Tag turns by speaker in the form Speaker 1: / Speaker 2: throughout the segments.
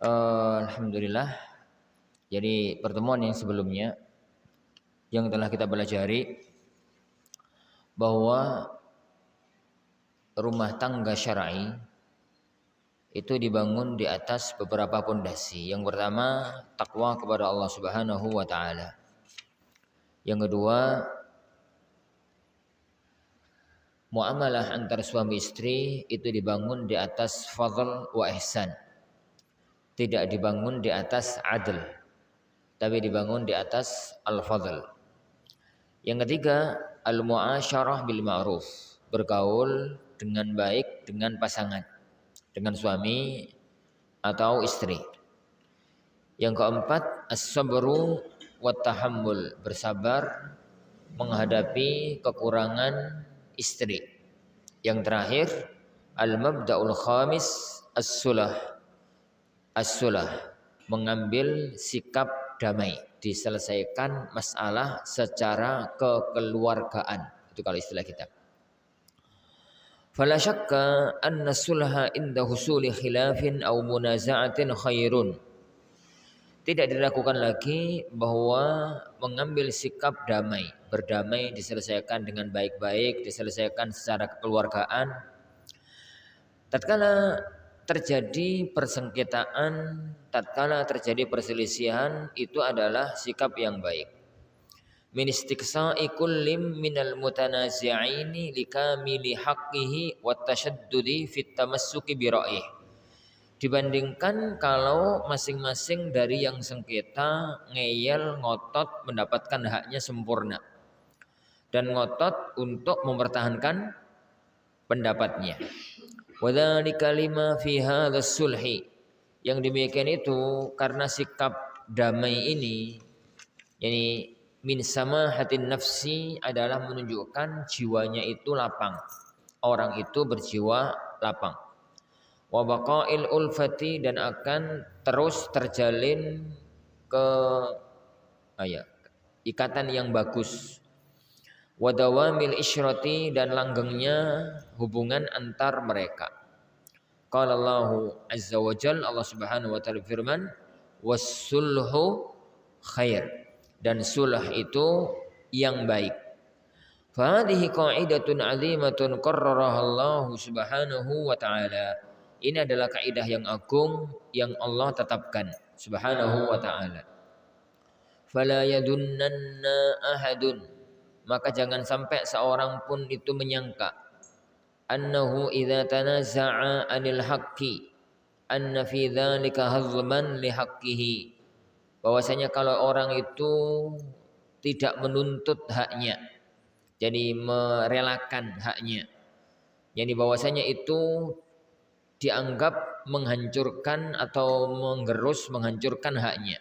Speaker 1: Alhamdulillah. Jadi pertemuan yang sebelumnya yang telah kita pelajari bahwa rumah tangga syar'i itu dibangun di atas beberapa pondasi. Yang pertama, takwa kepada Allah Subhanahu wa taala. Yang kedua, muamalah antar suami istri itu dibangun di atas fadl wa ihsan. Tidak dibangun di atas adl, tapi dibangun di atas al-fadl. Yang ketiga, al-muasyarah bil ma'ruf, bergaul dengan baik dengan pasangan, dengan suami atau istri. Yang keempat, as-sabru wat tahammul, bersabar menghadapi kekurangan istri. Yang terakhir, al-mabda'ul khamis, as-sulah. As-sulah, mengambil sikap damai, diselesaikan masalah secara kekeluargaan. Itu kalau istilah kita. Fala syakka anna sulha inda husuli khilafin aw munaza'atin khairun. Tidak diragukan lagi bahwa mengambil sikap damai, berdamai, diselesaikan dengan baik-baik, diselesaikan secara kekeluargaan. Tatkala terjadi persengketaan, tatkala terjadi perselisihan, itu adalah sikap yang baik. Min istiqsa'i kullim minal mutanazi'aini likamili haqqihi wa tashaddudi fit tamassuki bi ra'ih. Dibandingkan kalau masing-masing dari yang sengketa ngeyel, ngotot mendapatkan haknya sempurna dan ngotot untuk mempertahankan pendapatnya. Wadzalika lima fi hadzal sulhi. Yang demikian itu karena sikap damai ini, yani min samahatin nafsi, adalah menunjukkan jiwanya itu lapang. Orang itu berjiwa lapang. Wa baqail ulfati, dan akan terus terjalin ikatan yang bagus. Wa dawamil isyrati, dan langgengnya hubungan antar mereka. Qala Allahu azza wa jalla, Allah Subhanahu wa taala firman, was-sulhu khair, dan sulh itu yang baik. Fa hadhihi qa'idatun 'azimatun qarraraha Allah Subhanahu wa taala. Ini adalah kaidah yang agung yang Allah tetapkan Subhanahu wa taala. Fala yadunnanna ahadun, maka jangan sampai seorang pun itu menyangka annahu idza tanaza'a 'anil haqqi anna fi dzalika hazman li haqqihi, bahwasanya kalau orang itu tidak menuntut haknya, jadi merelakan haknya, jadi bahwasanya itu dianggap menghancurkan atau menghancurkan haknya.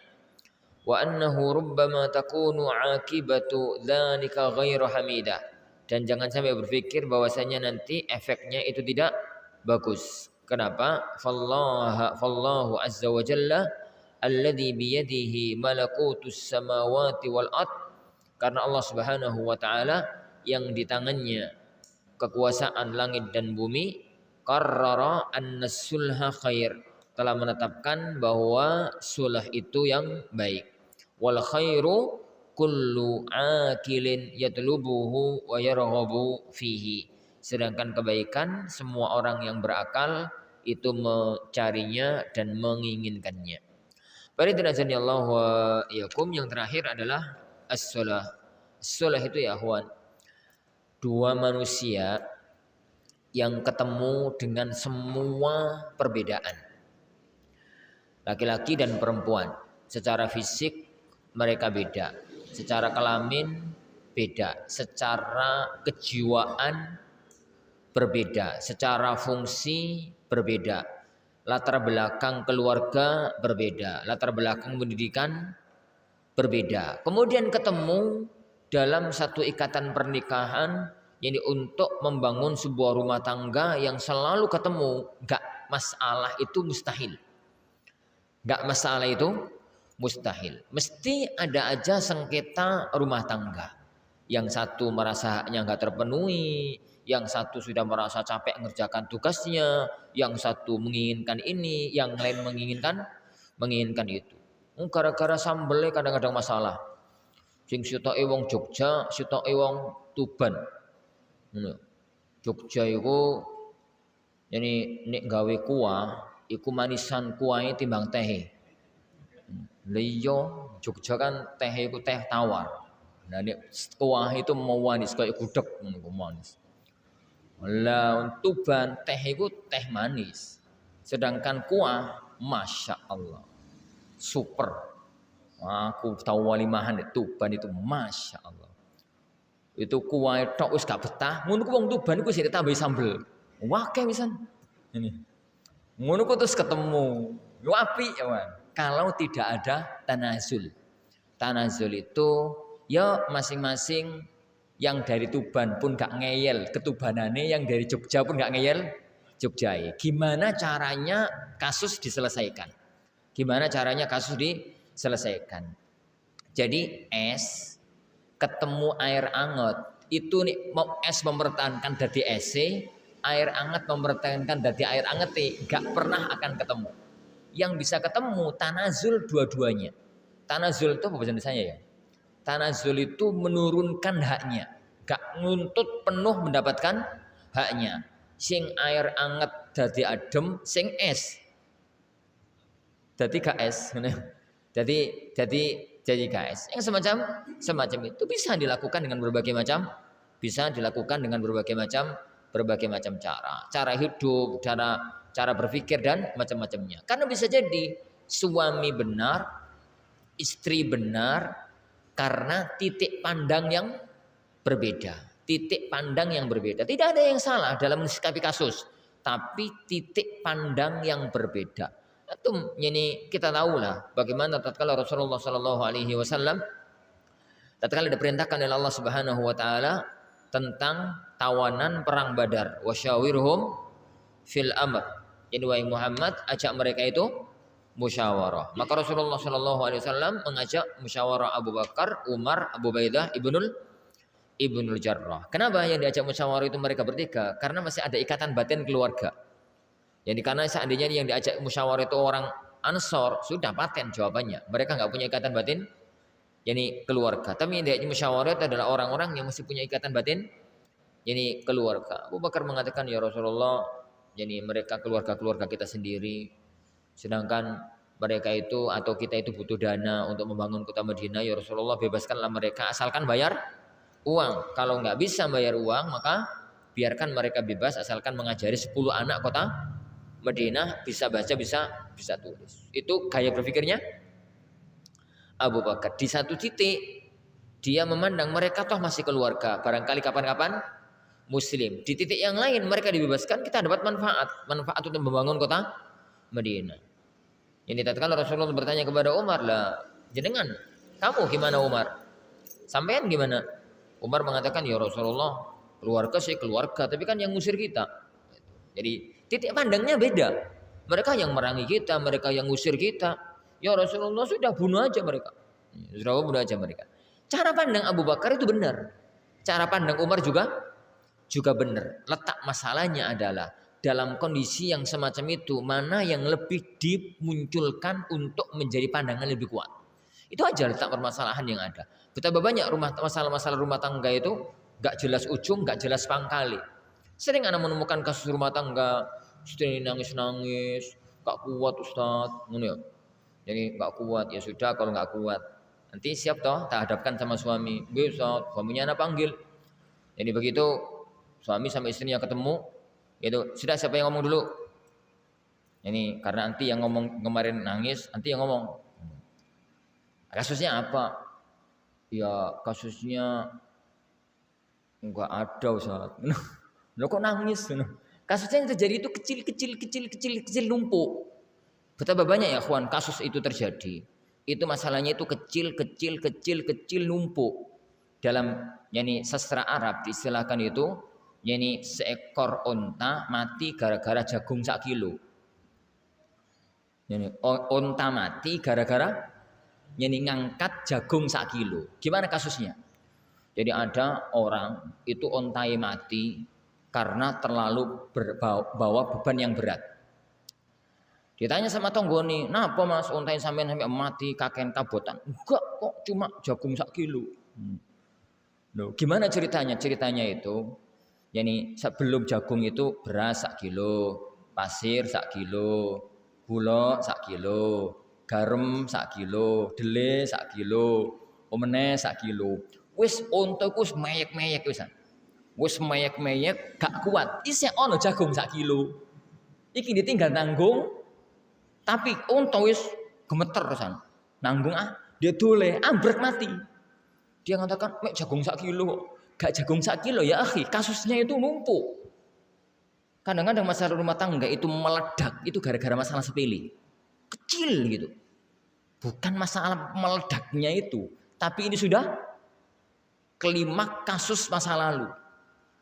Speaker 1: Wa annahu rubbama takunu 'aqibatu dzalika ghairu hamidah, dan jangan sampai berpikir bahwasanya nanti efeknya itu tidak bagus. Kenapa? Fallahu azza wa jalla alladzi biyadihi malakutus samawati wal ard, karena Allah Subhanahu wa taala yang di tangannya kekuasaan langit dan bumi, qarrara anna sulha khair, telah menetapkan bahwa sulh itu yang baik. Wal khairu kullu akilin yatlubuhu wa yarghabu fihi, sedangkan kebaikan semua orang yang berakal itu mencarinya dan menginginkannya. Baridunazani Allah wa iyakum. Yang terakhir adalah as-sulah. As-sulah itu ya akhwan, dua manusia yang ketemu dengan semua perbedaan, laki-laki dan perempuan. Secara fisik mereka beda, secara kelamin beda, secara kejiwaan berbeda, secara fungsi berbeda, latar belakang keluarga berbeda, latar belakang pendidikan berbeda. Kemudian ketemu dalam satu ikatan pernikahan, ini untuk membangun sebuah rumah tangga yang selalu ketemu. Gak masalah itu mustahil. Gak masalah itu mustahil. Mesti ada aja sengketa rumah tangga. Yang satu merasa haknya gak terpenuhi, yang satu sudah merasa capek mengerjakan tugasnya, yang satu menginginkan ini, yang lain menginginkan menginginkan itu. Gara-gara sambelnya kadang-kadang masalah. Sing sitoke wong Jogja, sitoke wong Tuban. Ngono. Jogja iku yani nek gawe kuah, iku manisan kuahe timbang tehe. Lha iya, Jogja kan teh iku teh tawar. Nah nek kuah itu mau manis kayak gudeg ngono manis. Lah Tuban teh iku teh manis. Sedangkan kuah Masya Allah super. Aku tahu walimahan di Tuban itu Masya Allah. Itu kuah tok wis gak betah. Ngono ku wong Tuban iku sik ditambahi sambel. Wakeh wisan. Ini. Ngono ku terus ketemu. Yo apik ya, Man. Kalau tidak ada tanazul. Tanazul itu ya masing-masing yang dari Tuban pun gak ngeyel ketubanane, yang dari Jogja pun gak ngeyel Jogjai. Gimana caranya kasus diselesaikan? Gimana caranya kasus diselesaikan? Jadi es ketemu air anget itu nih mau es mempertahankan dari es, air anget mempertahankan dari air anget gak pernah akan ketemu. Yang bisa ketemu tanazul dua-duanya. Tanazul itu apa bahasa Indonesianya ya? Tanazul itu menurunkan haknya, gak nuntut penuh mendapatkan haknya. Sing air anget dadi adem, sing es dadi gak es. Jadi guys, yang semacam itu bisa dilakukan dengan berbagai macam, cara hidup, cara berpikir dan macam-macamnya. Karena bisa jadi suami benar, istri benar karena titik pandang yang berbeda. Tidak ada yang salah dalam mensikapi kasus, tapi titik pandang yang berbeda. Itu ini kita tahulah bagaimana tatkala Rasulullah Shallallahu Alaihi Wasallam tatkala diperintahkan oleh Allah Subhanahu Wa Taala tentang tawanan perang Badar, wasyawirhum fil amr. Jadi wahai Muhammad, ajak mereka itu musyawarah. Maka Rasulullah Shallallahu Alaihi Wasallam mengajak musyawarah Abu Bakar, Umar, Abu Ubaidah Ibnul Jarrah. Kenapa yang diajak musyawarah itu mereka bertiga? Karena masih ada ikatan batin keluarga. Jadi karena seandainya yang diajak musyawarah itu orang Ansor, sudah paten jawabannya. Mereka nggak punya ikatan batin, yani keluarga. Tapi yang diajak musyawarah itu adalah orang-orang yang masih punya ikatan batin, yani keluarga. Abu Bakar mengatakan, ya Rasulullah, jadi mereka keluarga kita sendiri. Sedangkan mereka itu atau kita itu butuh dana untuk membangun kota Madinah. Ya Rasulullah, bebaskanlah mereka asalkan bayar uang. Kalau nggak bisa bayar uang, maka biarkan mereka bebas asalkan mengajari 10 anak kota Madinah bisa baca, bisa tulis. Itu gaya berpikirnya Abu Bakar. Di satu titik dia memandang mereka toh masih keluarga, barangkali kapan-kapan muslim. Di titik yang lain mereka dibebaskan, kita dapat manfaat untuk membangun kota Madinah. Ini tatkala Rasulullah bertanya kepada Umar, lah jenengan, kamu gimana Umar? Sampean gimana? Umar mengatakan, ya Rasulullah, keluarga sih keluarga, tapi kan yang ngusir kita. Jadi titik pandangnya beda. Mereka yang merangi kita, mereka yang ngusir kita. Ya Rasulullah, sudah bunuh aja mereka. Cara pandang Abu Bakar itu benar. Cara pandang Umar juga benar. Letak masalahnya adalah dalam kondisi yang semacam itu, mana yang lebih dimunculkan untuk menjadi pandangan lebih kuat. Itu aja letak permasalahan yang ada. Betapa banyak masalah-masalah rumah tangga itu gak jelas ujung, gak jelas pangkali. Sering Anda menemukan kasus rumah tangga, istri nangis-nangis, gak kuat Ustaz, ya. Jadi gak kuat, ya sudah kalau gak kuat. Nanti siap toh, tak hadapkan sama suami. Ustaz, suaminya Anda panggil. Jadi begitu suami sama istrinya ketemu, itu sudah siapa yang ngomong dulu? Ini karena nanti yang ngomong kemarin nangis, nanti yang ngomong. Kasusnya apa? Ya kasusnya enggak ada Ustaz. Lo kok nangis? Kasusnya yang terjadi itu kecil numpuk. Betapa banyak ya kawan kasus itu terjadi. Itu masalahnya itu kecil numpuk. Dalam yani sastra Arab diistilahkan itu yani seekor onta mati gara-gara jagung 1 kilo. Yani onta mati gara-gara yani ngangkat jagung 1 kilo. Gimana kasusnya? Jadi ada orang itu ontai mati karena terlalu bawa beban yang berat. Ditanya sama tonggone, "Napa Mas untai sampean sampai mati kakean kabotan?" "Enggak kok, cuma jagung sak kilo." Loh, gimana ceritanya? Ceritanya itu, yani sebelum jagung itu beras sak kilo, pasir sak kilo, gula sak kilo, garam sak kilo, dele sak kilo, omene sak kilo. Wis unta ku wis meyek-meyek wisan. Wis meyek-meyek gak kuat. Isih ono jagung sak kilo. Iki ditinggal tanggung, tapi unta wis gemeter san. Nanggung dia dole, ambrek mati. Dia mengatakan, "Mek jagung sak kilo." Gak jagung sak kilo ya, akhi. Kasusnya itu numpuk. Kadang-kadang masalah rumah tangga itu meledak itu gara-gara masalah sepele. Kecil gitu. Bukan masalah meledaknya itu, tapi ini sudah klimaks kasus masa lalu.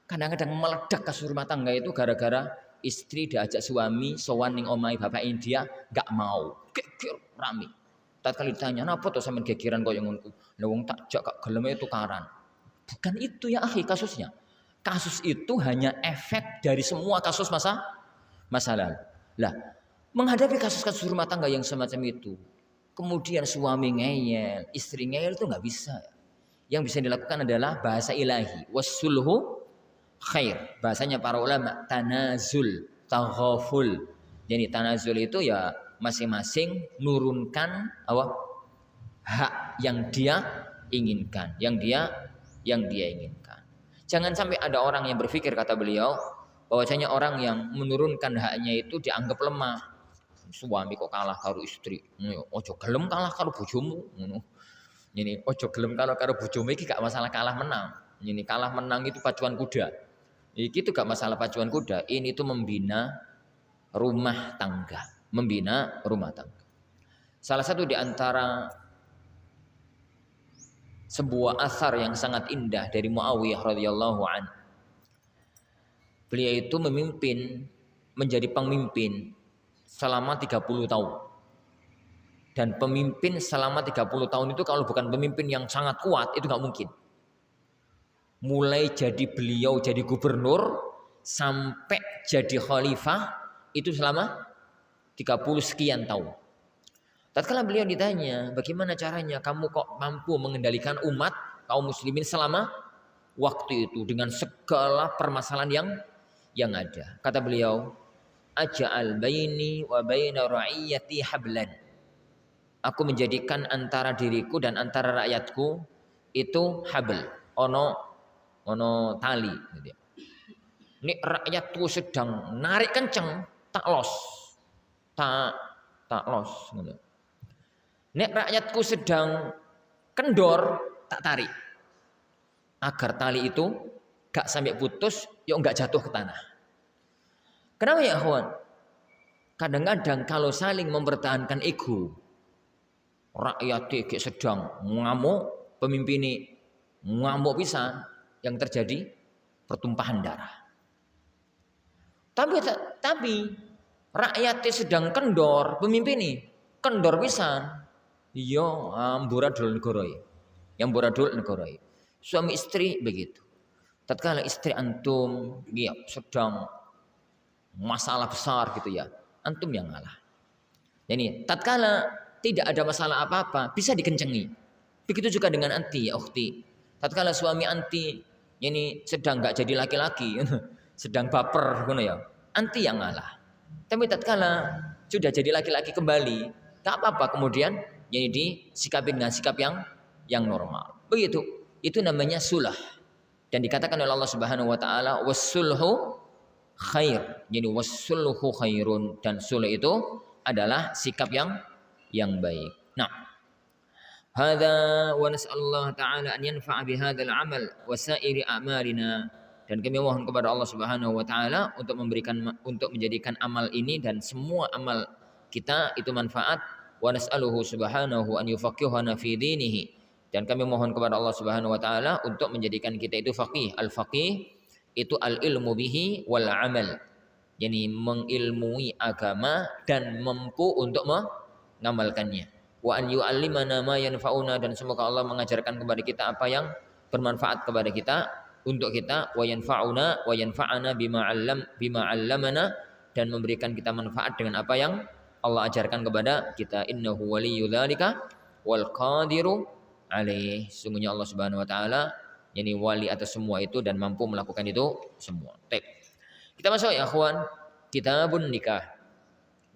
Speaker 1: Kadang-kadang meledak kasus rumah tangga itu gara-gara istri diajak suami sowan ning omahe bapak India gak mau. Geger rame. Tatkala ditanya, "Napa to sampean gegeran koyo ngono?" "Lah wong tak jak gak gelem tukaran." Bukan itu ya akhi kasusnya. Kasus itu hanya efek dari semua kasus masa lalu. Lah, menghadapi kasus-kasus rumah tangga yang semacam itu, kemudian suami ngeyel, istri ngeyel itu nggak bisa. Yang bisa dilakukan adalah bahasa ilahi, wassulhu khair. Bahasanya para ulama, tanazul, taghaful. Jadi tanazul itu ya masing-masing nurunkan hak yang dia inginkan, yang dia inginkan. Jangan sampai ada orang yang berpikir, kata beliau, bahwasanya orang yang menurunkan haknya itu dianggap lemah. Suami kok kalah karo istri, ojo gelem kalah karo bojomu. Ini ojo gelem karo bojomu iki gak masalah kalah menang. Ini kalah menang itu pacuan kuda. Iki itu gak masalah pacuan kuda. Ini itu membina rumah tangga, membina rumah tangga. Salah satu di antara sebuah asar yang sangat indah dari Muawiyah radhiyallahu anhu. Beliau itu menjadi pemimpin selama 30 tahun. Dan pemimpin selama 30 tahun itu kalau bukan pemimpin yang sangat kuat itu gak mungkin. Mulai beliau jadi gubernur sampai jadi khalifah itu selama 30 sekian tahun. Tatkala beliau ditanya, "Bagaimana caranya kamu kok mampu mengendalikan umat kaum muslimin selama waktu itu dengan segala permasalahan yang ada?" Kata beliau, "Aj'al baini wa baina ra'iyati hablan." Aku menjadikan antara diriku dan antara rakyatku itu habl, ono tali gitu. Ini rakyatku sedang narik kenceng, tak los gitu. Nek rakyatku sedang kendor, tak tarik. Agar tali itu gak sampai putus, yuk gak jatuh ke tanah. Kenapa ya kawan? Kadang-kadang kalau saling mempertahankan ego, rakyat sedang ngamuk, pemimpin ini ngamuk pisan, yang terjadi pertumpahan darah. Tapi rakyatnya sedang kendor, pemimpin ini kendor pisan. Iya, amburadul negaroi. Yang buradul negaroi. Suami istri begitu. Tatkala istri antum sedang masalah besar gitu ya, antum yang ngalah. Jadi tatkala tidak ada masalah apa-apa, bisa dikencengi. Begitu juga dengan anti ya ukhti. Tatkala suami anti ini sedang gak jadi laki-laki, sedang baper ngono ya, anti yang ngalah. Tapi tatkala sudah jadi laki-laki kembali, gak apa-apa kemudian jadi disikapi dengan sikap yang normal. Begitu. Itu namanya sulah. Dan dikatakan oleh Allah Subhanahu wa taala, "Was-sulhu khair." Jadi was-sulhu khairun, dan sulh itu adalah sikap yang baik. Nah, hadza wa nas'alullah ta'ala an yanfa'a bihadzal 'amal wa sa'iri a'malina. Dan kami mohon kepada Allah Subhanahu wa taala untuk menjadikan amal ini dan semua amal kita itu manfaat. Wa nas'aluhu subhanahu an yufaqqihana fi dinihi. Dan kami mohon kepada Allah Subhanahu wa taala untuk menjadikan kita itu faqih. Al-faqih itu al-ilmu bihi wal amal. Yani mengilmui agama dan mampu untuk mengamalkannya. Wa an yu'allimana ma yanfa'una, dan semoga Allah mengajarkan kepada kita apa yang bermanfaat kepada kita untuk kita, wa yanfa'una wa yanfa'ana bima 'allamana, dan memberikan kita manfaat dengan apa yang Allah ajarkan kepada kita, innahu waliyudzalika wal qadiru alaih. Sungguhnya Allah Subhanahu wa taala yani wali atas semua itu dan mampu melakukan itu semua. Baik. Kita masuk ya akhwan, kitabun nikah.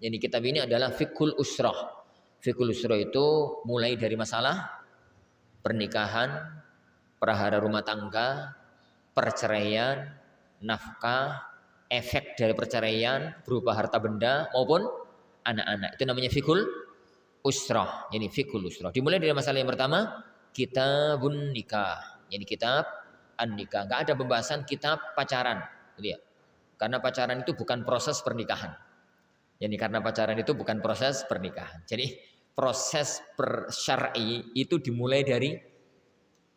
Speaker 1: Jadi kitab ini adalah fiqhul usrah. Fiqhul usrah itu mulai dari masalah pernikahan, prahara rumah tangga, perceraian, nafkah, efek dari perceraian berupa harta benda maupun anak-anak. Itu namanya fiqhul usrah. Jadi fiqhul usrah. Dimulai dari masalah yang pertama, kitabun nikah. Jadi kitab an-nikah. Enggak ada pembahasan kitab pacaran, gitu ya. Karena pacaran itu bukan proses pernikahan. Jadi karena pacaran itu bukan proses pernikahan. Jadi proses syar'i itu dimulai dari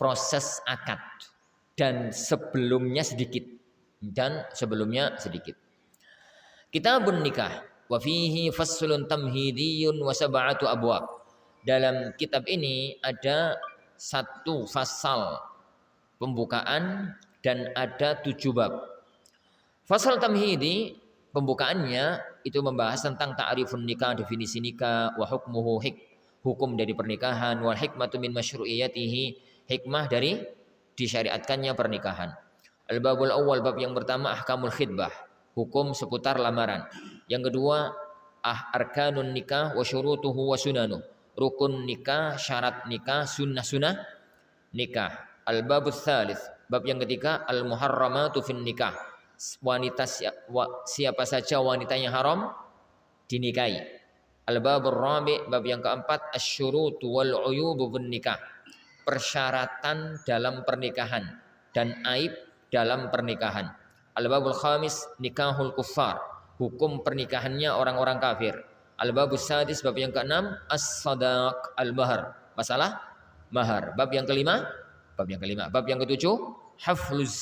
Speaker 1: proses akad dan sebelumnya sedikit. Kitabun nikah wa fihi faslun tamhidiyun wa sab'atu abwab. Dalam kitab ini ada satu fasal pembukaan dan ada 7 bab. Fasal tamhidi pembukaannya itu membahas tentang ta'rifun nikah, definisi nikah, wa hukmuhu hukum dari pernikahan, wal hikmatu min masyru'iyatihi, hikmah dari disyariatkannya pernikahan. Al-babul awal, bab yang pertama ahkamul khidbah, hukum seputar lamaran. Yang kedua arkanun nikah wa syurutuhu wa sunanuh, rukun nikah, syarat nikah, sunnah-sunnah nikah. Al-babus tsalits, bab yang ketiga al-muharramatu fin nikah, wanita siapa saja wanita yang haram dinikahi. Al-babur rabi', bab yang keempat asy-syurutu wal uyubu bin nikah, persyaratan dalam pernikahan dan aib dalam pernikahan. Al-babul khamis nikahul kuffar, hukum pernikahannya orang-orang kafir. Al-babus sadis, bab yang keenam as-sadaq al-mahar, masalah mahar. Bab yang kelima. Bab yang ketujuh hafluz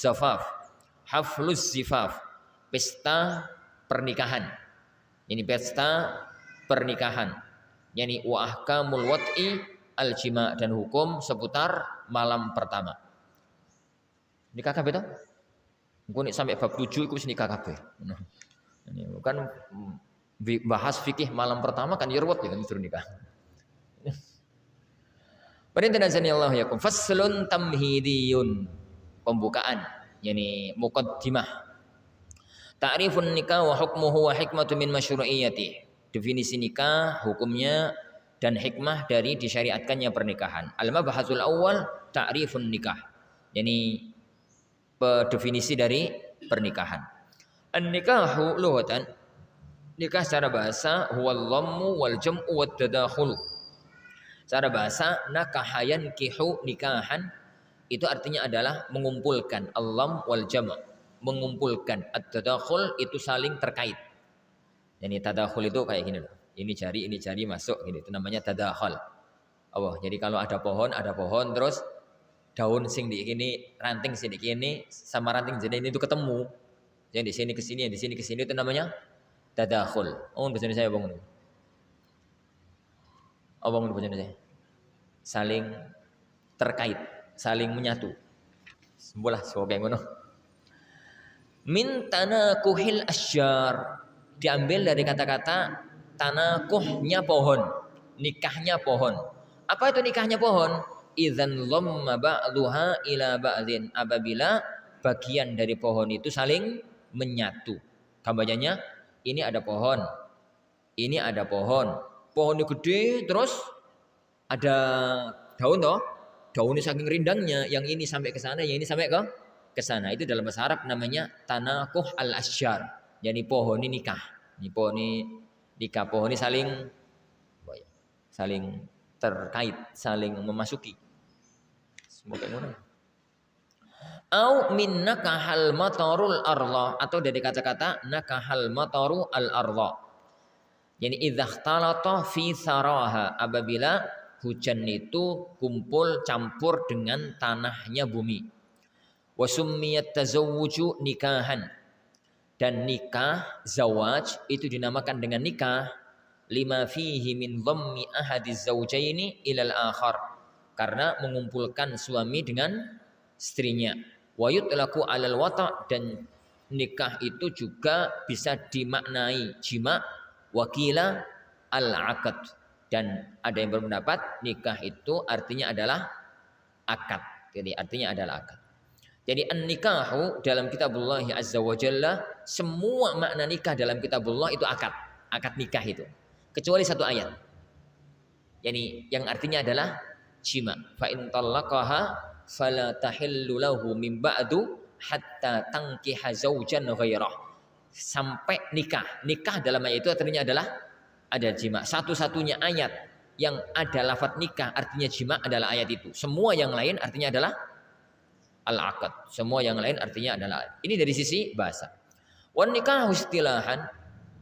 Speaker 1: zifaf, pesta pernikahan. Ini pesta pernikahan. Yani wa ahkamul wat'i al-jima', dan hukum seputar malam pertama. Nikah kabeh to? Engko nek sampai bab 7 iku wis nikah kabeh. Ini bukan bahas fikih malam pertama kan ya ruwet ya kan disuruh nikah. Parintanazani Allah yakum faslun tamhidiyun, pembukaan, yani muqaddimah. Ta'rifun nikah wa hukmuhu wa hikmatu min masyru'iyyati, definisi nikah, hukumnya dan hikmah dari disyariatkannya pernikahan. Al-mabhasul awal ta'rifun nikah, yani definisi dari pernikahan. An-nikahu lughatan, nikah secara bahasa huwal dhammu wal jam'u wat tadakhulu. Secara bahasa nakahayan kihu nikahan itu artinya adalah mengumpulkan, al-dham wal jam', mengumpulkan. At-tadakhul itu saling terkait. Yani tadakhul itu kayak gini loh. Ini jari masuk gini. Itu namanya tadakhul. Allah. Jadi kalau ada pohon terus daun sing di ini, ranting sing di ini sama ranting jadi ini itu ketemu. Jadi di sini ke sini, di sini ke sini itu namanya tadakhul. Oh, bahasa Indonesia bangun. Bangun bahasa Indonesia. Saling terkait, saling menyatu. Sembolah sebagai ngono. Min tanakuhil asyjar, diambil dari kata-kata tanakuhnya pohon, nikahnya pohon. Apa itu nikahnya pohon? Idzan dhamma ba'dhuha ila ba'dhin, apabila bagian dari pohon itu saling menyatu. Gambarnya ini ada pohon. Ini ada pohon. Pohonnya gede terus ada daun toh. Daunnya saking rindangnya, yang ini sampai ke sana, yang ini sampai ke sana. Itu dalam bahasa Arab namanya tanakuh al-asyjar. Yani pohon ini nikah. Ini pohon ini nikah, pohon ini saling terkait, saling memasuki. Semoga ngono. Au min nakahal matarul arla, atau dari kata-kata nakahal mataru al arla. Yani idza ikhtalata fi saraha, apabila hujan itu kumpul campur dengan tanahnya bumi. Wa summiyat tazawwuju nikahan, dan nikah zawaj itu dinamakan dengan nikah lima fihi min dhammi ahadiz zawjaini ilal akhar, karena mengumpulkan suami dengan istrinya. Wa yutlaqu alal wata', dan nikah itu juga bisa dimaknai jima', wakila al-aqd. Dan ada yang berpendapat nikah itu artinya adalah akad. Jadi artinya adalah akad. Jadi an-nikahu dalam kitabullah azza wa jalla, semua makna nikah dalam kitabullah itu akad. Akad nikah itu. Kecuali satu ayat. Yani yang artinya adalah jima. Fa in talaqaha fala tahillu lahu min ba'du hatta tankiha zaujan ghairah. Sampai nikah. Nikah dalam ayat itu artinya adalah ada jima. Satu-satunya ayat yang ada lafaz nikah artinya jima adalah ayat itu. Semua yang lain artinya adalah al-aqd. Semua yang lain artinya adalah. Ini dari sisi bahasa. Wan nikah istilahan,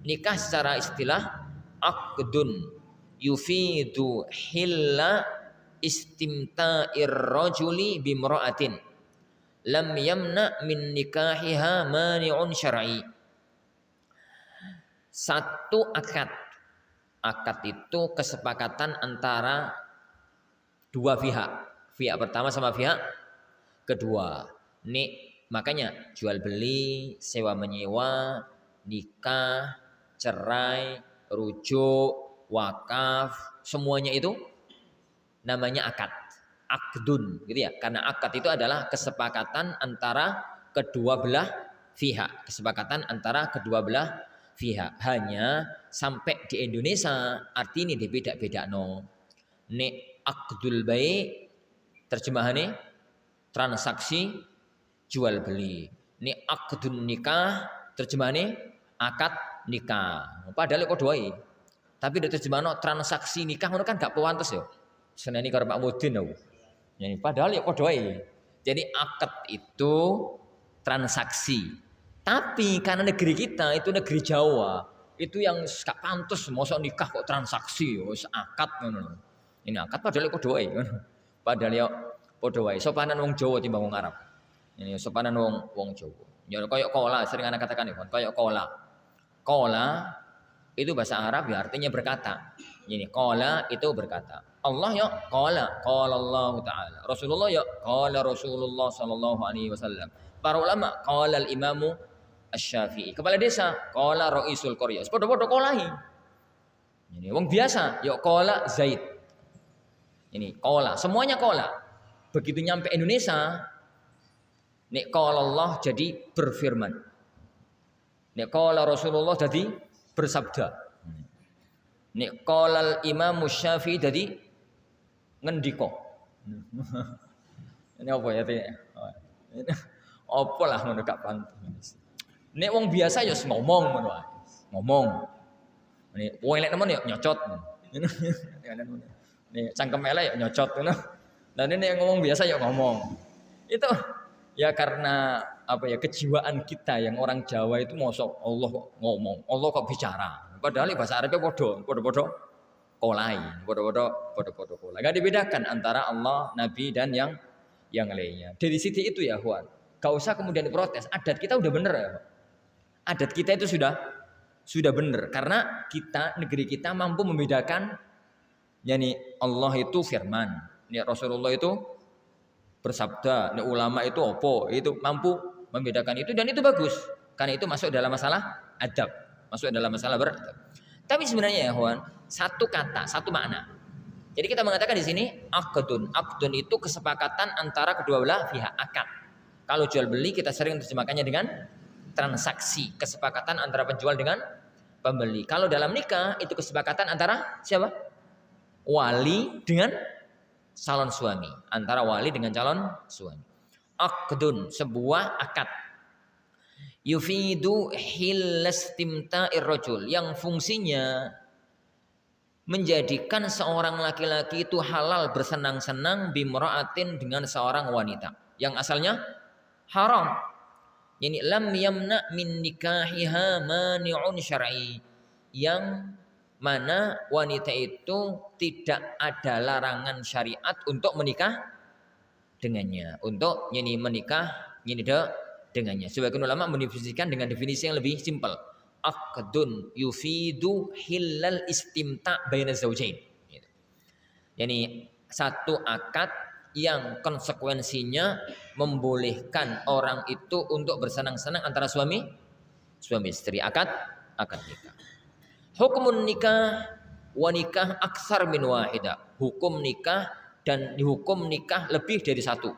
Speaker 1: nikah secara istilah aqdun yufidu hilla istimta'ir rajuli bimra'atin lam yamna min nikahiha mani'un syar'i. Satu akad. Akad itu kesepakatan antara dua pihak. Pihak pertama sama pihak kedua. Makanya jual beli, sewa menyewa, nikah, cerai, rujuk, wakaf, semuanya itu namanya akad. Akdun gitu ya. Karena akad itu adalah kesepakatan antara kedua belah pihak. Kesepakatan antara kedua belah pihak. Hanya sampai di Indonesia arti ini beda-beda no. Nek akdul bai terjemahannya transaksi jual beli. Nek akdun nikah terjemahannya akad nikah. Padahal kok doai. Tapi dari terjemahan transaksi nikah itu kan gak pantes ya. Seneni karo Pak Mudin aku. Yani padahal ya kok doai. Jadi akad itu transaksi. Tapi karena negeri kita itu negeri Jawa, itu yang gak pantes mosok nikah kok transaksi, wis akad ngono. Ini akad padahal kok doai. Padahal ya padha wae. Sopanan wong Jawa timbang wong Arab. Ini sopanan wong Jawa. Ya koyo kola sering anak katakan ya, koyo kola. Kola itu bahasa Arab ya artinya berkata. Ini kola itu berkata. Allah ya qala Allah taala. Rasulullah ya qala Rasulullah sallallahu alaihi wasallam. Para ulama qala al-imamu Asy-Syafi'i. Kepala desa qala raisul qaryah. Padha-padha qolahi. Ini wong biasa ya qala Zaid. Ini qala, semuanya qala. Begitu nyampe Indonesia nek qala Allah jadi berfirman. Nek qala Rasulullah jadi bersabda. Nek qala al-imamu Syafi'i jadi ngendika. Ini apa ya teh? Apa lah ngono gak pantes. Nek wong biasa ya ngomong ngono wae. Ngomong. Nek wong elek nemen ya nyocot. Nek cangkem elek ya nyocot ngono. Dan ini yang ngomong biasa ya ngomong. Itu ya karena apa ya kejiwaan kita yang orang Jawa itu mosok Allah kok ngomong, Allah kok bicara. Padahal bahasa Arabnya podo kolai, podo kolai. Gak dibedakan antara Allah, Nabi dan yang lainnya. Dari sisi itu ya Huan, gak usah kemudian diprotes. Adat kita udah bener ya. Adat kita itu sudah bener karena kita negeri kita mampu membedakan. Yani Allah itu firman, ya Rasulullah itu bersabda, ya ulama itu opo, itu mampu membedakan itu dan itu bagus. Karena itu masuk dalam masalah adab, masuk dalam masalah beradab. Tapi sebenarnya ya Huan, satu kata, satu makna. Jadi kita mengatakan di sini akdun. Akdun itu kesepakatan antara kedua belah pihak, akad. Kalau jual beli kita sering terjemahkannya dengan transaksi, kesepakatan antara penjual dengan pembeli. Kalau dalam nikah itu kesepakatan antara siapa? Wali dengan calon suami, antara wali dengan calon suami. Akdun, sebuah akad. Yufidu hillastimta'ir rajul, yang fungsinya menjadikan seorang laki-laki itu halal bersenang-senang bimra'atin dengan seorang wanita yang asalnya haram. Yani lam yamna min nikahiha mani'un syar'i, yang mana wanita itu tidak ada larangan syariat untuk menikah dengannya, untuk yani menikah yani dengannya. Sebagian ulama mendefinisikan dengan definisi yang lebih simpel. Aqdun yufidu hillal istimta' baina zaujain. Gitu. Yani satu akad yang konsekuensinya membolehkan orang itu untuk bersenang-senang antara suami istri, akad nikah. Hukumun nikah, wa nikah aksar min wahida. Hukum nikah dan dihukum nikah lebih dari satu.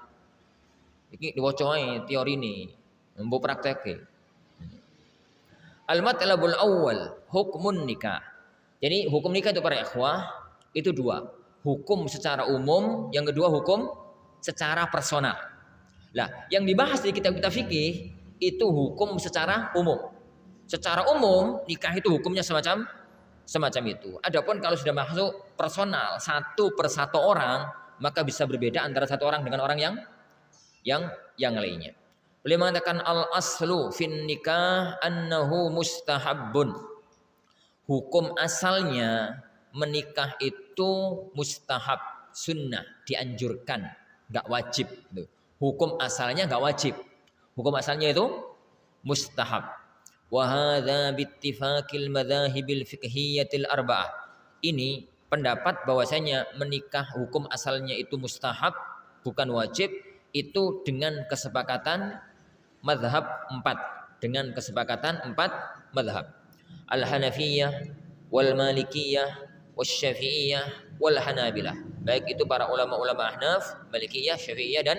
Speaker 1: Iki diwaca teori ini, mbok praktek. Al-matlabul awal hukmun nikah. Jadi hukum nikah itu para ikhwah itu dua. Hukum secara umum, yang kedua hukum secara personal. Lah, yang dibahas di kitab-kitab fikih itu hukum secara umum. Secara umum nikah itu hukumnya semacam itu. Adapun kalau sudah masuk personal satu per satu orang, maka bisa berbeda antara satu orang dengan orang yang lainnya. Beliau mengatakan al-aslu fin nikah annahu mustahabbun. Hukum asalnya menikah itu mustahab, sunnah, dianjurkan, enggak wajib. Hukum asalnya enggak wajib. Hukum asalnya itu mustahab. Wa hadza bittifaqil madzahibil fiqhiyatil arba'ah. Ini pendapat bahwasanya menikah hukum asalnya itu mustahab, bukan wajib, itu dengan kesepakatan mazhab 4, dengan kesepakatan 4 mazhab. Al-Hanafiyah wal Malikiyah wasy-Syafi'iyah wal Hanabilah. Baik itu para ulama-ulama Ahnaf, Malikiyah, Syafi'iyah dan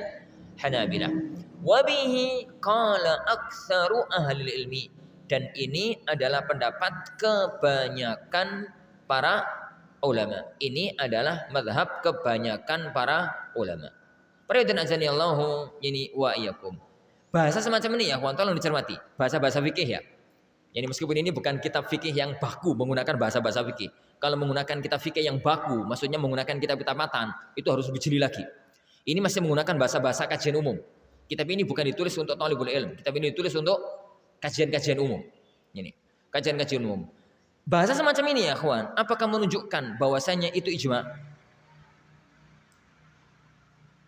Speaker 1: Hanabilah. Wa bihi qala aktsaru ahli ilmi. Dan ini adalah pendapat kebanyakan para ulama. Ini adalah mazhab kebanyakan para ulama. Perhatian azani Allahu ini wa iyyakum. Bahasa semacam ini ya, kawan, tolong dicermati. Bahasa-bahasa fikih ya. Jadi meskipun ini bukan kitab fikih yang baku menggunakan bahasa-bahasa fikih. Kalau menggunakan kitab fikih yang baku, maksudnya menggunakan kitab-kitab matan, itu harus lebih jeli lagi. Ini masih menggunakan bahasa-bahasa kajian umum. Kitab ini bukan ditulis untuk talibul ilm. Kitab ini ditulis untuk kajian-kajian umum. Ini, kajian-kajian umum. Bahasa semacam ini ya, kawan, apakah menunjukkan bahwasanya itu ijma?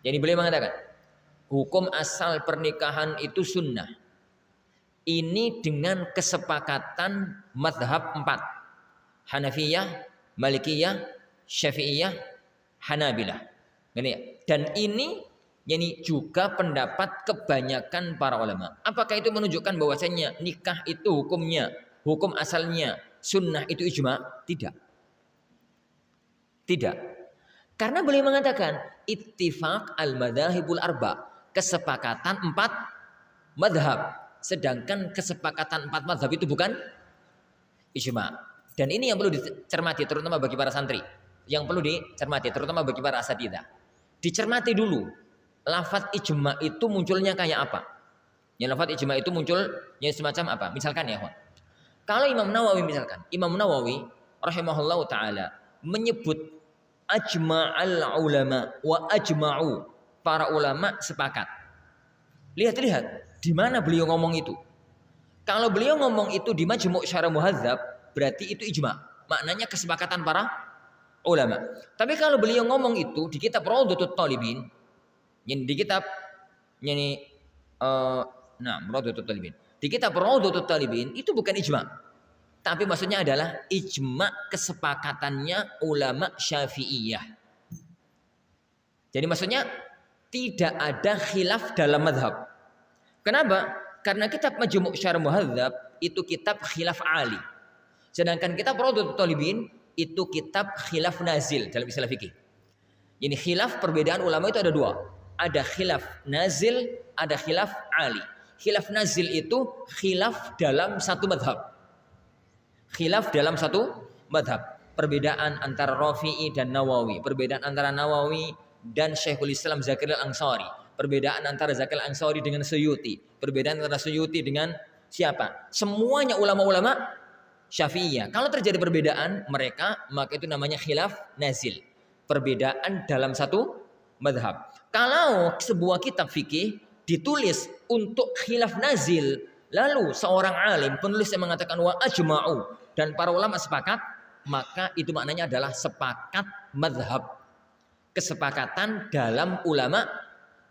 Speaker 1: Jadi beliau mengatakan, hukum asal pernikahan itu sunnah. Ini dengan kesepakatan madhab 4. Hanafiyah, Malikiyah, Syafi'iyah, Hanabilah. Dan ini juga pendapat kebanyakan para ulama. Apakah itu menunjukkan bahwasanya nikah itu hukumnya, hukum asalnya sunnah itu ijma? Tidak. Tidak. Karena beliau mengatakan ittifaq al-madzahibul arba, kesepakatan 4 madhab. Sedangkan kesepakatan 4 madhab itu bukan ijma. Dan ini yang perlu dicermati terutama bagi para santri. Yang perlu dicermati terutama bagi para asatidzah. Dicermati dulu lafaz ijma itu munculnya kayak apa. Yang lafaz ijma itu munculnya semacam apa. Misalkan ya, kalau Imam Nawawi misalkan, Imam Nawawi rahimahullahu taala menyebut ajma'al ulama wa ajma'u, para ulama sepakat. Lihat di mana beliau ngomong itu. Kalau beliau ngomong itu di Majmu' Syarah Muhadzab, berarti itu ijma. Maknanya kesepakatan para ulama. Tapi kalau beliau ngomong itu di kitab Rawdatut Talibin, di kitab Rawdatut Talibin. Di kitab Rawdatut Talibin itu bukan ijma. Tapi maksudnya adalah ijma kesepakatannya ulama Syafi'iyah. Jadi maksudnya tidak ada khilaf dalam madhab. Kenapa? Karena kitab Majmu' Syarah Muhadzab itu kitab khilaf ali. Sedangkan kitab Rawdatut Talibin itu kitab khilaf nazil dalam istilah fikih. Jadi khilaf perbedaan ulama itu ada 2. Ada khilaf nazil, ada khilaf ali. Khilaf nazil itu khilaf dalam satu madhab. Khilaf dalam satu madhab. Perbedaan antara Rafi'i dan Nawawi. Perbedaan antara Nawawi dan Syekhul Islam Zakaria Al-Ansari. Perbedaan antara Zakaria Al-Ansari dengan Suyuti. Perbedaan antara Suyuti dengan siapa? Semuanya ulama-ulama Syafi'iyah. Kalau terjadi perbedaan mereka, maka itu namanya khilaf nazil. Perbedaan dalam satu madhab. Kalau sebuah kitab fikih ditulis untuk khilaf nazil, lalu seorang alim penulis yang mengatakan wa ajma'u dan para ulama sepakat, maka itu maknanya adalah sepakat madhab. Kesepakatan dalam ulama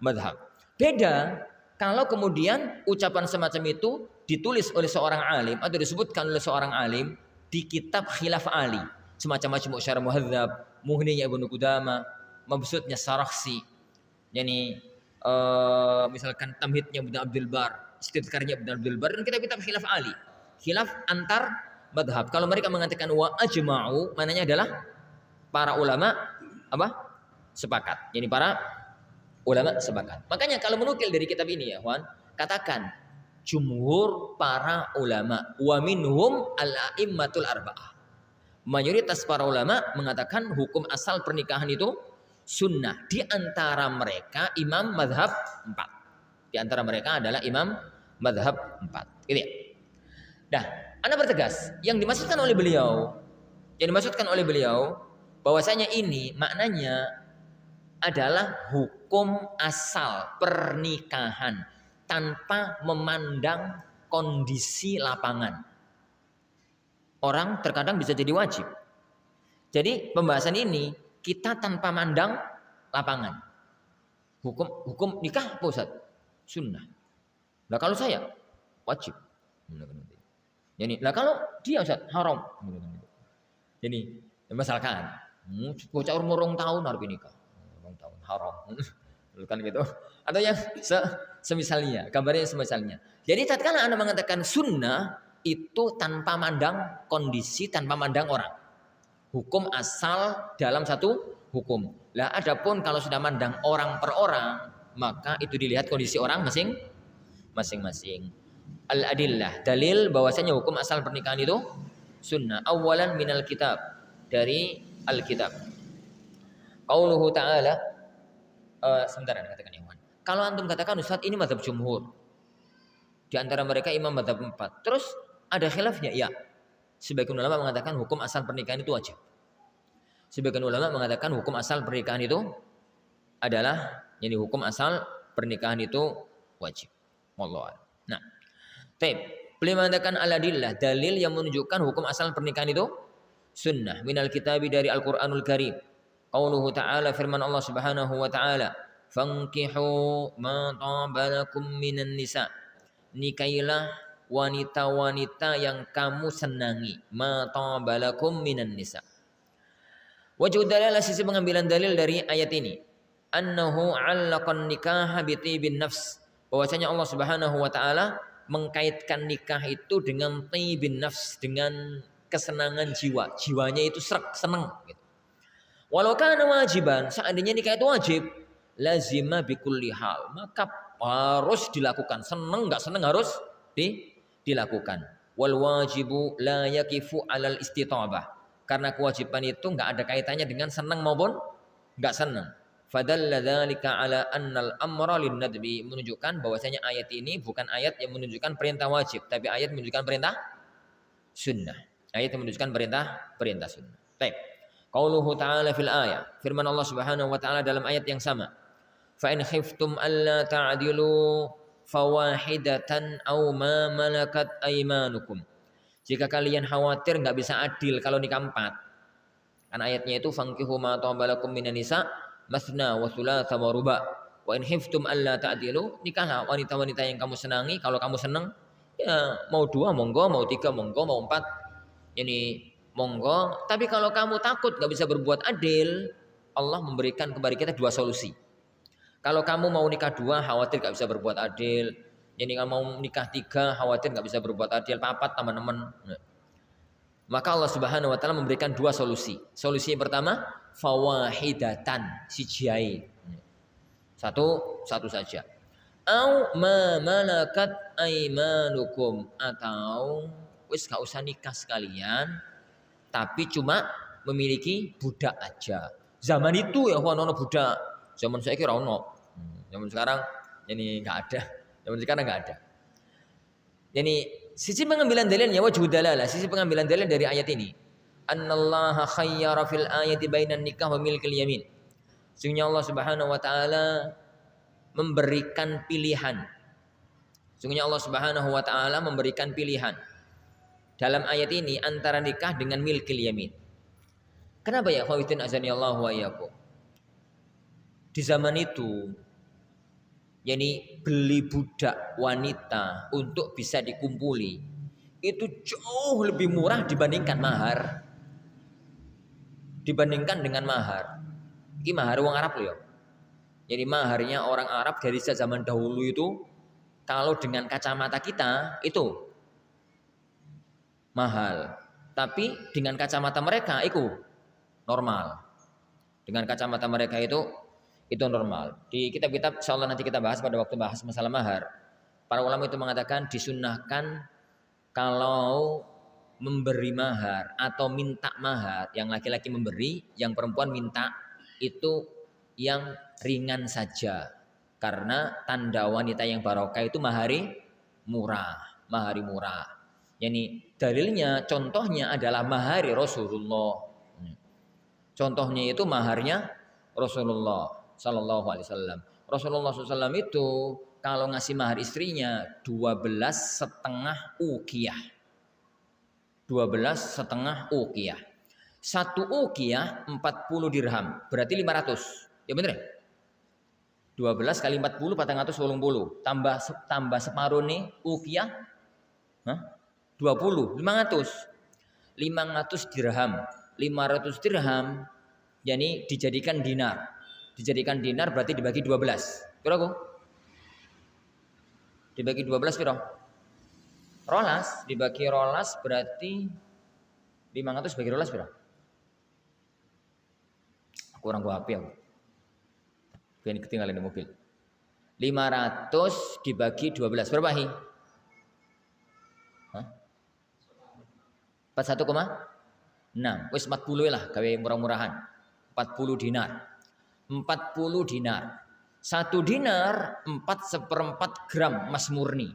Speaker 1: madhab. Beda kalau kemudian ucapan semacam itu ditulis oleh seorang alim atau disebutkan oleh seorang alim di kitab khilaf ali, semacam Majmu' Syarah Muhadzab, Mughninya Ibnu Qudamah, Mabsutnya Sarakhsi, misalkan Tamhidnya Ibnu Abdul Bar, Istidkarnya Ibnu Abdul Bar, dan kitab-kitab khilaf ali, khilaf antar madhab. Kalau mereka mengatakan wa ajma'u, maknanya adalah para ulama apa? Sepakat. Jadi para ulama sepakat. Makanya kalau menukil dari kitab ini ya, Juan, katakan jumhur para ulama wa minhum al-a'immatul arba'ah. Mayoritas para ulama mengatakan hukum asal pernikahan itu sunnah. Di antara mereka imam madhab 4. Di antara mereka adalah imam madhab 4. Gitu ya. Nah, Anda bertegas yang dimaksudkan oleh beliau bahwasanya ini maknanya adalah hukum asal pernikahan tanpa memandang kondisi lapangan. Orang terkadang bisa jadi wajib. Jadi pembahasan ini kita tanpa mandang lapangan. Hukum nikah apa Ustaz? Sunnah. Nah kalau saya wajib. Jadi, nah kalau dia Ustaz haram. Jadi misalkan bocah umur 2 tahun harus nikah. 2 tahun haram. Kan gitu. Atau yang semisalnya, gambarnya semisalnya. Jadi tatkala Anda mengatakan sunnah itu tanpa mandang kondisi, tanpa mandang orang. Hukum asal dalam satu hukum. Lah adapun kalau sudah mandang orang per orang, maka itu dilihat kondisi orang masing-masing. Al-adillah, dalil bahwasanya hukum asal pernikahan itu sunnah. Awalan minal kitab, dari Alkitab. Qauluhu ta'ala, sebentar katakan Iwan. Kalau antum katakan Ustaz ini mazhab jumhur. Di antara mereka imam mazhab 4. Terus ada khilafnya? Ya. Sebagian ulama mengatakan hukum asal pernikahan itu wajib. Sebagian ulama mengatakan hukum asal pernikahan itu adalah, jadi hukum asal pernikahan itu wajib. Wallahu a'lam. Nah, beliau mengatakan al-adillah, dalil yang menunjukkan hukum asal pernikahan itu sunnah. Minal kitabi, dari Al-Quranul Karim. Qauluhu ta'ala, firman Allah subhanahu wa ta'ala, fankihu ma tabalakum minan nisa. Nikailah wanita-wanita yang kamu senangi. Ma tabalakum minan nisa. Wajhu dalalah, sisi pengambilan dalil dari ayat ini. Annahu 'allaqan nikaha bi tibin nafs. Bahwasanya Allah Subhanahu wa taala mengkaitkan nikah itu dengan tibin nafs, dengan kesenangan jiwa. Jiwanya itu senang gitu. Walau kana wajiban, seandainya nikah itu wajib, lazima bikulli hal, maka harus dilakukan. Senang enggak senang harus dilakukan. Wal wajibu la yakifu 'alal istitabah. Karena kewajiban itu enggak ada kaitannya dengan senang maupun enggak senang. Fadalla dzalika 'ala annal amra linnadbi, menunjukkan bahwasanya ayat ini bukan ayat yang menunjukkan perintah wajib, tapi ayat menunjukkan perintah sunnah. Ayat yang menunjukkan perintah sunnah. Baik. Qauluhu ta'ala fil ayat, firman Allah Subhanahu wa taala dalam ayat yang sama. Fa in khiftum alla ta'dilu fawahidatan aw ma malakat aymanukum. Jika kalian khawatir enggak bisa adil kalau nikah 4. Kan ayatnya itu fankihu ma tabalakum minan nisa masna wa thulatha wa ruba. Wa in khiftum alla ta'dilu, nikahlah wanita-wanita yang kamu senangi. Kalau kamu senang, ya mau 2 monggo, mau 3 monggo, mau 4 ini monggo. Tapi kalau kamu takut gak bisa berbuat adil, Allah memberikan kepada kita 2 solusi. Kalau kamu mau nikah 2, khawatir gak bisa berbuat adil. Jadi kalau mau nikah 3, khawatir gak bisa berbuat adil. 4 teman-teman. Maka Allah Subhanahu wa taala memberikan 2 solusi. Solusi yang pertama, fawahidatan, sijai. Satu saja. Au ma malakat aymanukum, atau wis gak usah nikah sekalian, tapi cuma memiliki budak aja. Zaman itu ya ono budak. Zaman saya kira ono. Zaman sekarang ini enggak ada. Zaman sekarang enggak ada. Jadi sisi pengambilan dalilnya wajhu dalalah, sisi pengambilan dalil dari ayat ini. Annallaha khayyara fil ayati bainan nikah wa milkil yamin. Sesungguhnya Allah Subhanahu wa taala memberikan pilihan. Sesungguhnya Allah Subhanahu wa taala memberikan pilihan dalam ayat ini antara nikah dengan milkil yamin. Kenapa ya khawifin azani Allah wa iyyakum? Di zaman itu, yakni beli budak wanita untuk bisa dikumpuli itu jauh lebih murah dibandingkan mahar. Dibandingkan dengan mahar. Ini mahar wong Arab loh ya. Jadi maharnya orang Arab dari zaman dahulu itu, kalau dengan kacamata kita itu mahal. Tapi dengan kacamata mereka itu normal. Dengan kacamata mereka itu normal. Di kitab-kitab insyaallah nanti kita bahas pada waktu bahas masalah mahar. Para ulama itu mengatakan disunnahkan kalau memberi mahar atau minta mahar, yang laki-laki memberi, yang perempuan minta, itu yang ringan saja. Karena tanda wanita yang barokah itu mahari murah. Yani dalilnya, contohnya adalah mahari Rasulullah. Contohnya itu maharnya Rasulullah Sallallahu Alaihi Wasallam. Rasulullah SAW itu kalau ngasih mahar istrinya 12,5 uqiyah. 12,5 uqiyah. 1 uqiyah 40 dirham, berarti 500. Ya bener ya? 12 kali 40 480. Tambah separuh nih uqiyah. 20, 500. 500 dirham. 500 dirham yani dijadikan dinar. Dijadikan dinar berarti dibagi 12. Piro aku? Dibagi 12 piro? Rolas, dibagi rolas berarti 500 bagi rolas piro? Kurang gua HP aku. Biar ketinggalan di mobil. 500 dibagi 12 berapa hi? 41,6. Wis 40 lah gawe murah-murahan. 40 dinar. 40 dinar. 1 dinar 4/4 gram emas murni.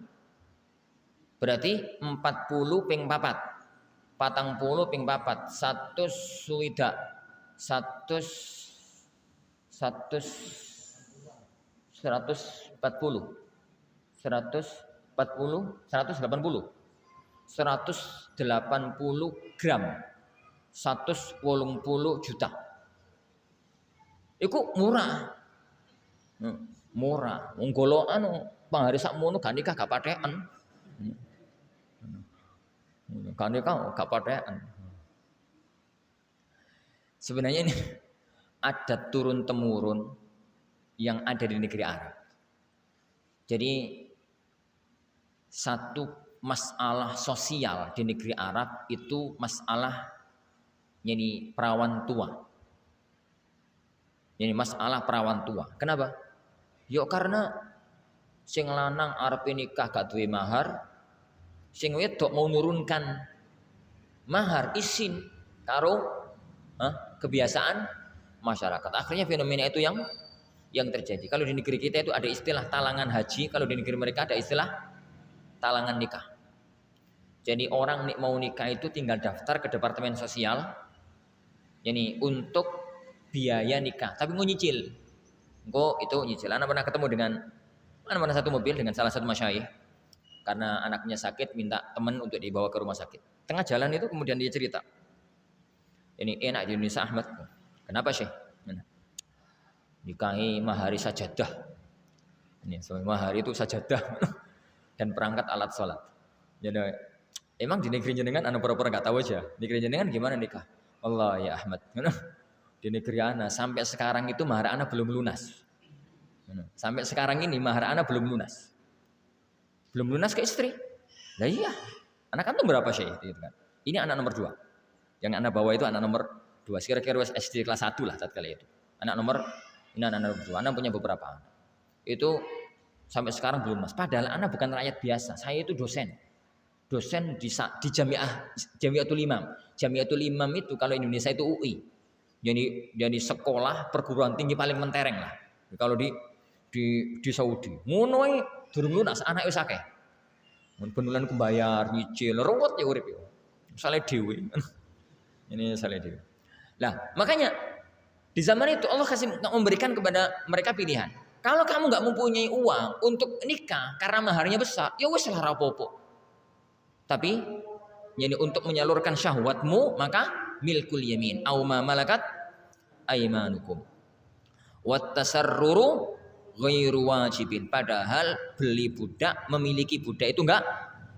Speaker 1: Berarti 40 ping 4. 40 ping 4. 100 suwida. 140. 180 gram 180 juta. Iku murah. Murah. Wong golokan pahari sakmono gak nikah gak pathekan. Gak nikah gak pathekan. Sebenarnya ini adat turun temurun yang ada di negeri Arab. Jadi satu masalah sosial di negeri Arab itu masalah yani perawan tua. Yani masalah perawan tua. Kenapa? Yo karena sing lanang arep nikah gak duwe mahar, sing wedok mau nurunkan mahar isin karo kebiasaan masyarakat. Akhirnya fenomena itu yang terjadi. Kalau di negeri kita itu ada istilah talangan haji, kalau di negeri mereka ada istilah talangan nikah. Jadi orang mau nikah itu tinggal daftar ke departemen sosial, yani untuk biaya nikah, tapi mau nyicil. Engko itu nyicil. Anak pernah ketemu dengan mana satu mobil dengan salah satu masyayikh karena anaknya sakit minta teman untuk dibawa ke rumah sakit. Tengah jalan itu kemudian dia cerita, ini enak di Indonesia Ahmad. Kenapa Syekh? Nikahi mahari sajadah. Ini mahari itu sajadah dan perangkat alat sholat. Jadi emang di negeri jenengan anu pura-pura nggak tahu aja. Negeri jenengan gimana nikah? Allah ya Ahmad. Di negeri ana sampai sekarang itu mahar ana belum lunas. Sampai sekarang ini mahar ana belum lunas. Belum lunas ke istri. Lah iya. Anak antum berapa Syekh gitu kan? Ini anak nomor 2. Yang anak bawa itu anak nomor 2. Kira-kira SD kelas 1 lah saat kali itu. Anak nomor 2. Anak punya beberapa anak. Itu sampai sekarang belum lunas. Padahal anak bukan rakyat biasa. Saya itu dosen. Dosen di Jamiatul Imam. Jamiatul Imam itu kalau Indonesia itu UI. Jadi sekolah perguruan tinggi paling mentereng lah. Kalau di Saudi. Ngono ae durung lunas anak wis akeh. Mun benulan kebayar nyicil ruwet ya urip ya. Sale dhewe. Ini sale dhewe. Lah, makanya di zaman itu Allah memberikan kepada mereka pilihan. Kalau kamu nggak mempunyai uang untuk nikah karena maharnya besar, ya wis lah rapopo. Tapi yani untuk menyalurkan syahwatmu maka milkul yamin au ma malakat aimanukum. Wat tasarruru ghairu wajibin. Padahal beli budak, memiliki budak itu enggak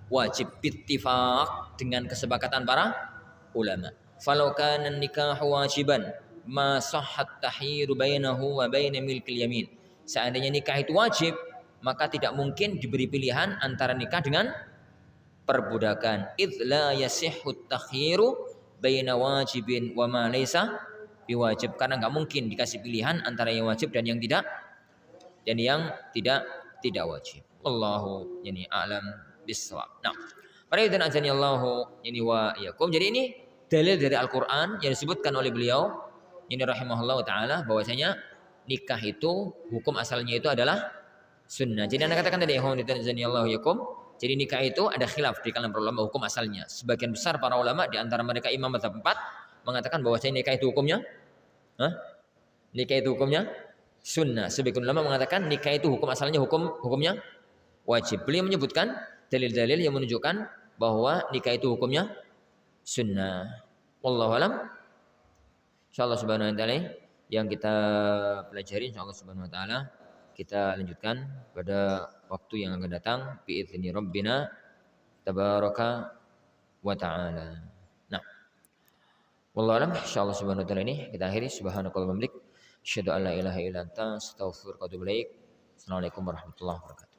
Speaker 1: wajib bittifaq dengan kesepakatan para ulama. Falau kana nikahu wajiban ma sahhat tahyiru bainahu wa baina milkil yamin. Seandainya nikah itu wajib, maka tidak mungkin diberi pilihan antara nikah dengan perbudakan. Idz la yasihhu takhiru baina wajibin wa ma laysa biwajib. Karena enggak mungkin dikasih pilihan antara yang wajib dan yang tidak tidak wajib. Wallahu yani a'lam bissawab. Nah, para idan azani Allahu yani wa yakum. Jadi ini dalil dari Al-Qur'an yang disebutkan oleh beliau ini rahimahullah taala bahwasanya nikah itu hukum asalnya itu adalah sunnah. Jadi Anda katakan tadi Allah yakum. Jadi nikah itu ada khilaf di kalangan para ulama hukum asalnya. Sebagian besar para ulama di antara mereka Imam Mazhab 4 mengatakan bahwasanya nikah itu hukumnya nikah itu hukumnya sunnah. Sebagian ulama mengatakan nikah itu hukum asalnya hukumnya wajib. Beliau menyebutkan dalil-dalil yang menunjukkan bahwa nikah itu hukumnya sunnah. Wallahu alam. Insyaallah subhanahu wa taala yang kita pelajari insyaallah subhanahu wa taala kita lanjutkan pada waktu yang akan datang biizni rabbina tabaraka wa taala. Nah, wallahu alam insyaallah subhanahu wa taala ini kita akhiri subhanakallahumma wa bihamdik asyhadu an la ilaha illa anta astaghfiruka wa atubu ilaik. Assalamualaikum warahmatullahi wabarakatuh.